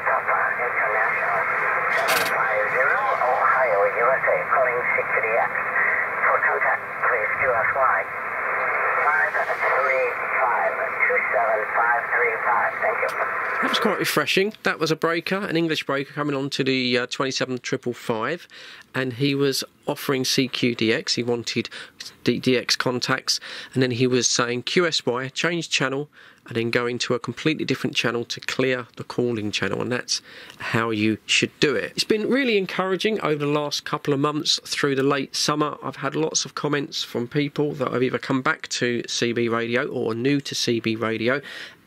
Papa International 750 Ohio, USA, calling CQDX. For contact, please QSY 535-27535. Thank you. That was quite refreshing. That was a breaker, an English breaker coming on to the 27555, and he was offering CQDX. He wanted DX contacts, and then he was saying QSY, change channel, and then go into a completely different channel to clear the calling channel, and that's how you should do it. It's been really encouraging over the last couple of months through the late summer. I've had lots of comments from people that have either come back to CB radio or are new to CB radio,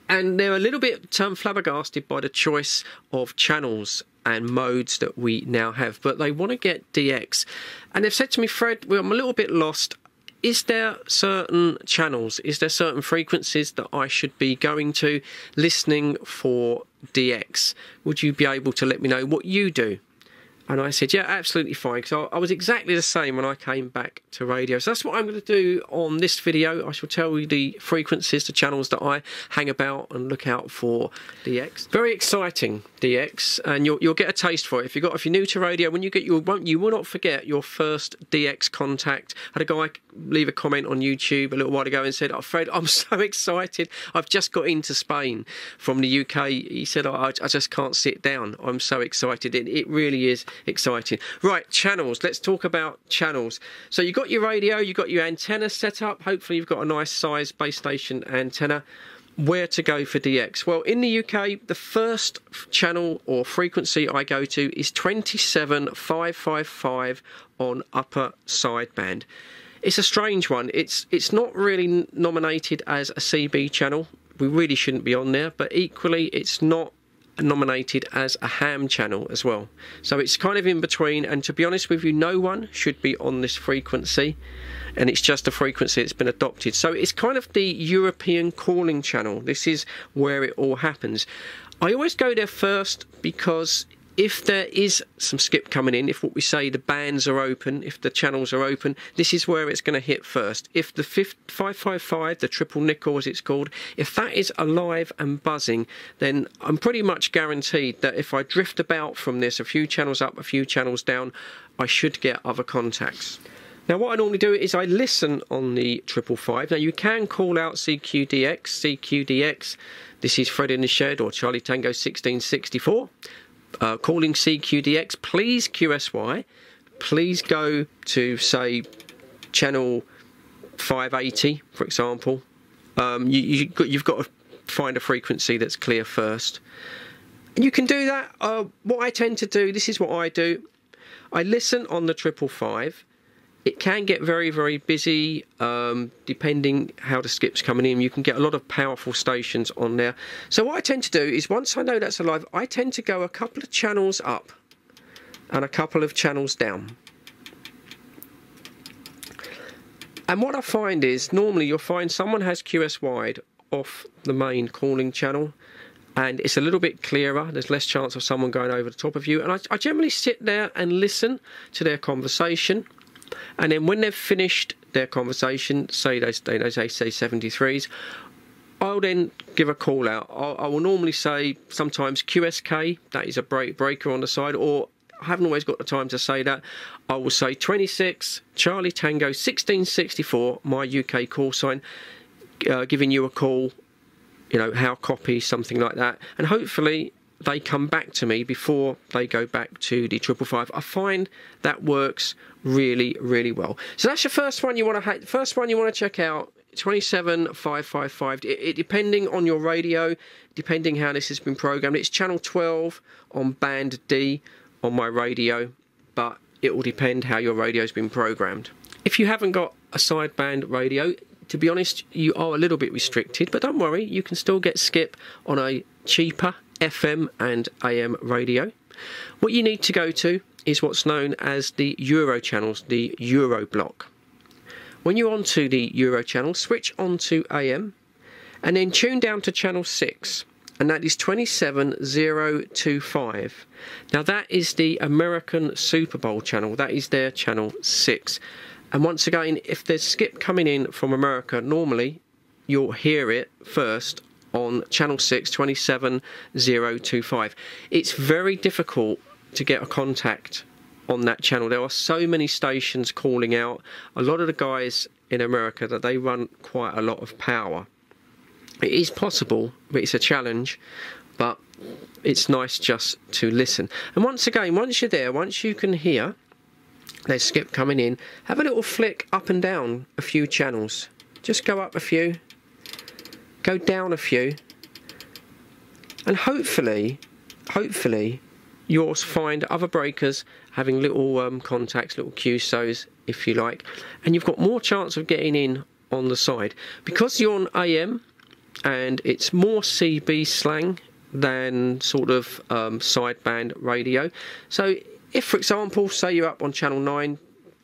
and they're a little bit flabbergasted by the choice of channels and modes that we now have, but they want to get DX. And they've said to me, Fred, well, I'm a little bit lost. Is there certain channels, is there certain frequencies that I should be going to listening for DX? Would you be able to let me know what you do? And I said, yeah, absolutely fine, because I was exactly the same when I came back to radio. So that's what I'm going to do on this video. I shall tell you the frequencies, the channels that I hang about and look out for DX. Very exciting, DX, and you'll get a taste for it. If you're new to radio, when you get you will not forget your first DX contact. I had a guy leave a comment on YouTube a little while ago and said, oh, Fred, I'm so excited. I've just got into Spain from the UK. He said, oh, I just can't sit down. I'm so excited. It really is exciting. Right, channels. Let's talk about channels. So you've got your radio, you've got your antenna set up. Hopefully you've got a nice size base station antenna. Where to go for DX? Well, in the UK, the first channel or frequency I go to is 27555 on upper sideband. It's a strange one. It's not really nominated as a CB channel. We really shouldn't be on there, but equally it's not nominated as a ham channel as well. So it's kind of in between, and to be honest with you, no one should be on this frequency, and it's just a frequency that's been adopted. So it's kind of the European calling channel. This is where it all happens. I always go there first because if there is some skip coming in, if what we say the bands are open, if the channels are open, this is where it's going to hit first. If the 555, the triple nickel as it's called, if that is alive and buzzing, then I'm pretty much guaranteed that if I drift about from this, a few channels up, a few channels down, I should get other contacts. Now what I normally do is I listen on the 555. Now you can call out CQDX. This is Fred in the Shed or Charlie Tango 1664. Calling CQDX, please QSY, please go to, say, channel 580, for example. You've got to find a frequency that's clear first. And you can do that. What I tend to do, this is what I do. I listen on the 555. It can get very, very busy depending how the skip's coming in. You can get a lot of powerful stations on there. So what I tend to do is once I know that's alive, I tend to go a couple of channels up and a couple of channels down. And what I find is normally you'll find someone has QSY'd off the main calling channel, and it's a little bit clearer. There's less chance of someone going over the top of you. And I generally sit there and listen to their conversation. And then when they've finished their conversation, say they say 73s, I'll then give a call out. I will normally say sometimes QSK, that is a breaker on the side, or I haven't always got the time to say that. I will say 26, Charlie Tango 1664, my UK call sign, giving you a call, you know, how copy, something like that. And hopefully they come back to me before they go back to the 555. I find that works really, really well. So that's your first one you want to check out, 27555. Depending on your radio, depending how this has been programmed, it's channel 12 on band D on my radio, but it will depend how your radio's been programmed. If you haven't got a sideband radio, to be honest, you are a little bit restricted, but don't worry, you can still get skip on a cheaper FM and AM radio. What you need to go to is what's known as the Euro channels, the Euro block. When you're onto the Euro channel, switch onto AM and then tune down to channel 6, and that is 27025. Now that is the American Super Bowl channel. That is their channel 6. And once again, if there's skip coming in from America, normally you'll hear it first on channel 6, 27025. It's very difficult to get a contact on that channel. There are so many stations calling out. A lot of the guys in America, that they run quite a lot of power. It is possible, but it's a challenge, but it's nice just to listen. And once again, once you're there, once you can hear there's skip coming in, have a little flick up and down a few channels. Just go up a few, go down a few, and hopefully you'll find other breakers having little contacts, little QSOs, if you like, and you've got more chance of getting in on the side. Because you're on AM, and it's more CB slang than sort of sideband radio. So if, for example, say you're up on channel 9,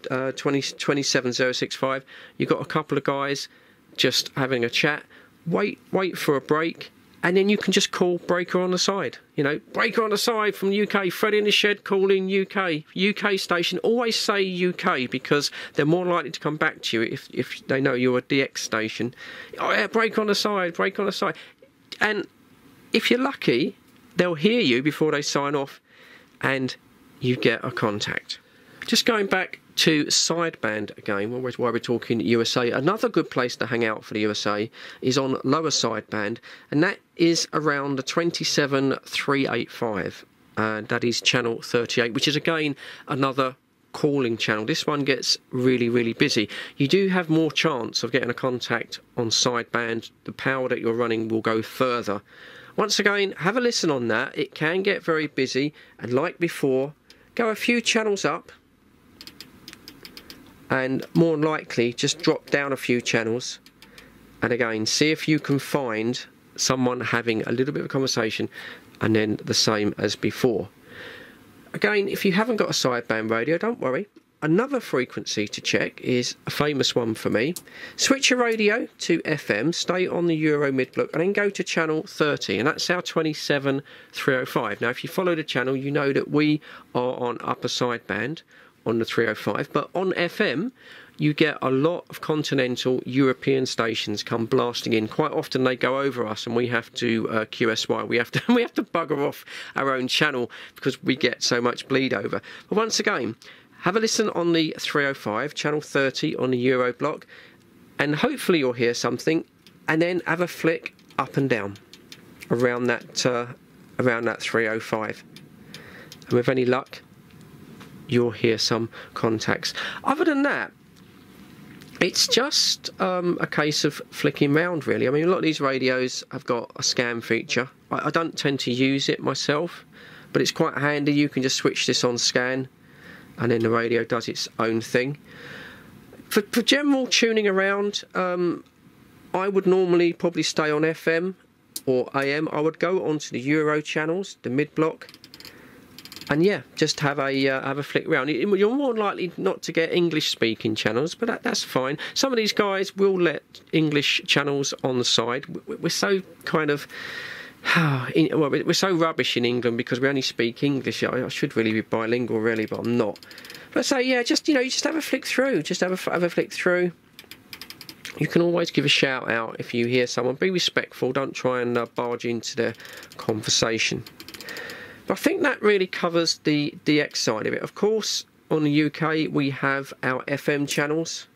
27065, you've got a couple of guys just having a chat, wait for a break, and then you can just call breaker on the side. You know, breaker on the side from UK, Fred in the shed calling UK station. Always say UK, because they're more likely to come back to you if they know you're a DX station. Oh yeah, breaker on the side, breaker on the side. And if you're lucky, they'll hear you before they sign off, and you get a contact. Just going back to sideband again, why we're talking USA, another good place to hang out for the USA is on lower sideband, and that is around the 27385. That is channel 38, which is again another calling channel. This one gets really busy. You do have more chance of getting a contact on sideband. The power that you're running will go further. Once again, have a listen on that. It can get very busy, and like before, go a few channels up, and more likely just drop down a few channels, and again see if you can find someone having a little bit of a conversation, and then the same as before. Again, if you haven't got a sideband radio, don't worry. Another frequency to check is a famous one for me. Switch your radio to FM, stay on the Euro mid-block, and then go to channel 30, and that's our 27305. Now, if you follow the channel, you know that we are on upper sideband on the 305, but on FM you get a lot of continental European stations come blasting in. Quite often they go over us, and we have to QSY. We have to bugger off our own channel because we get so much bleed over. But once again, have a listen on the 305, channel 30 on the Euro block, and hopefully you'll hear something, and then have a flick up and down around that 305, and with any luck you'll hear some contacts. Other than that, it's just a case of flicking round, really. I mean, a lot of these radios have got a scan feature. I don't tend to use it myself, but it's quite handy. You can just switch this on scan, and then the radio does its own thing. For general tuning around, I would normally probably stay on FM or AM. I would go onto the Euro channels, the mid-block, and yeah, just have a flick round. You're more likely not to get English-speaking channels, but that's fine. Some of these guys will let English channels on the side. We're so kind of... well, we're so rubbish in England because we only speak English. I should really be bilingual, really, but I'm not. But so yeah, just just have a flick through. Just have a flick through. You can always give a shout out if you hear someone. Be respectful. Don't try and barge into their conversation. But I think that really covers the DX side of it. Of course, on the UK, we have our FM channels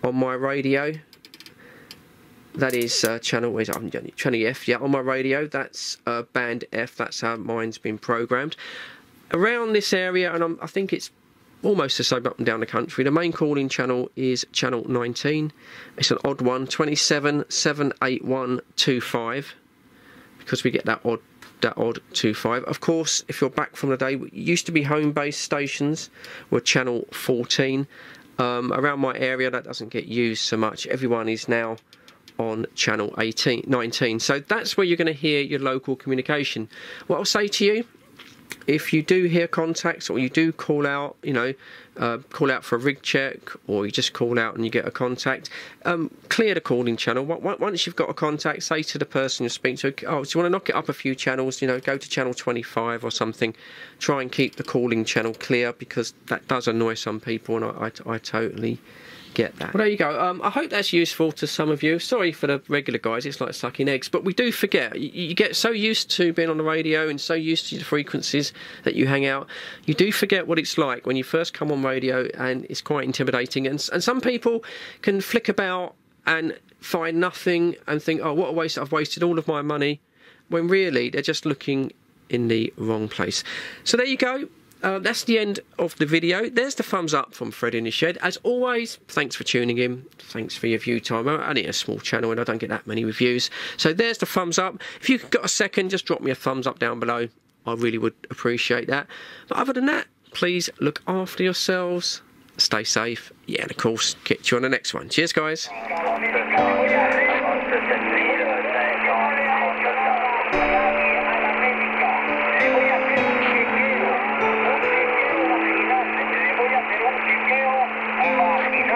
on my radio. That is channel F, yeah, on my radio. That's band F. That's how mine's been programmed. Around this area, and I think it's almost the same up and down the country, the main calling channel is channel 19. It's an odd one, 2778125, because we get that odd 25. Of course, if you're back from the day, it used to be home-based stations were channel 14. Around my area, that doesn't get used so much. Everyone is now on channel 19. So that's where you're going to hear your local communication. What I'll say to you, if you do hear contacts or you do call out, call out for a rig check, or you just call out and you get a contact. Clear the calling channel. Once you've got a contact, say to the person you're speaking to, oh, do you want to knock it up a few channels? You know, go to channel 25 or something. Try and keep the calling channel clear, because that does annoy some people, and I totally get that. Well, there you go. I hope that's useful to some of you. Sorry for the regular guys, it's like sucking eggs, but we do forget. You get so used to being on the radio and so used to the frequencies that you hang out, you do forget what it's like when you first come on radio, and it's quite intimidating, and some people can flick about and find nothing and think, oh, what a waste, I've wasted all of my money, when really they're just looking in the wrong place. So there you go. That's the end of the video. There's the thumbs up from Fred in the Shed. As always, thanks for tuning in. Thanks for your view time. I'm only a small channel and I don't get that many reviews. So there's the thumbs up. If you've got a second, just drop me a thumbs up down below. I really would appreciate that. But other than that, please look after yourselves. Stay safe. Yeah, and of course, catch you on the next one. Cheers, guys.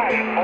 Right.